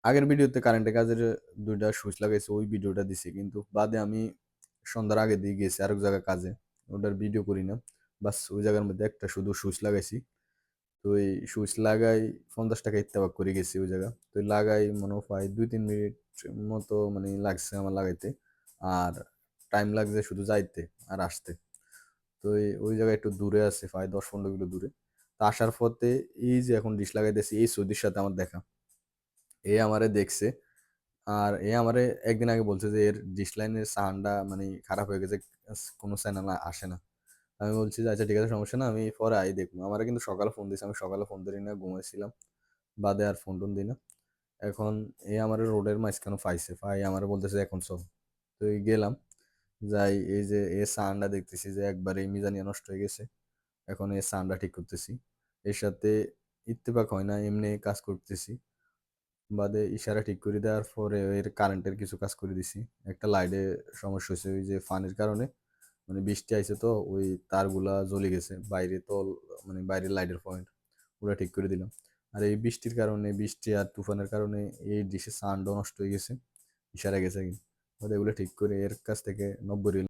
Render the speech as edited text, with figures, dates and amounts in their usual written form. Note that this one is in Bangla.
আগের ভিডিওতে কারেন্টের কাজের ২টা সুইচ লাগাইছি, ওই ভিডিওটা দিছি। কিন্তু বাদে আমি সন্ধ্যার আগে দিয়ে গেছি আরেক জায়গায় কাজে। ওটার ভিডিও করি না। বাস ওই জায়গার মধ্যে একটা শুধু সুইচ লাগাইছি। তো এই সুইচ লাগাই ৳৫০ ইত্তেফাক করে গেছি ওই জায়গা। তো লাগাই মনে হয় ২-৩ মিনিট মতো মানে লাগছে আমার লাগাইতে। আর টাইম লাগছে শুধু যাইতে আর আসতে। তো ওই জায়গায় একটু দূরে আছে, প্রায় ১০-১৫ কিলো দূরে। তো আসার পথে এই যে এখন ডিশ লাগাইতেছি, এই সৌদির সাথে আমার দেখা। এ আমারে দেখছে। আর এ আমারে একদিন আগে বলছে যে এর ডিশ লাইনের সাউন্ডটা মানে খারাপ হয়ে গেছে। কোনো চ্যানেল আসে না। আমি বলছি যে, "আচ্ছা ঠিক আছে, সমস্যা না। আমি পরে আই দেখবো।" আমারে কিন্তু সকালে ফোন দিছে। আমি সকালে ফোন ধরি না, ঘুমাইছিলাম। বাদে আর ফোন-টোন দিই না। এখন আমারে রোডের মাঝখানে পাইছে। পাইয়া আমারে বলতেছে, "এখন চল।" তো গেলাম। যাই, এই যে সাউন্ডটা দেখতেছি যে একবারেই মিজানিয়া নষ্ট হয়ে গেছে। এখন সাউন্ডটা ঠিক করতেছি। এর সাথে ইত্তেফাক হয় না, এমনি কাজ করতেছি। বাদে ইশারা ঠিক করে দেওয়ার পরে এর কারেন্টের কিছু কাজ করে দিছি। একটা লাইটে সমস্যা হইছে ওই যে ফানির কারণে। মানে বৃষ্টি আইছে তো ওই তারগুলা জ্বলে গেছে। বাইরে তো মানে বাইরের লাইটের পয়েন্ট ওগুলা ঠিক করে দিলাম। আর এই বৃষ্টির কারণে, বৃষ্টি আর তুফানের কারণে এই ডিশের সাউন্ডও নষ্ট হয়ে গেছে। ইশারা গেছে। বাদে এগুলো ঠিক করে এর কাছ থেকে ৯০ রিয়াল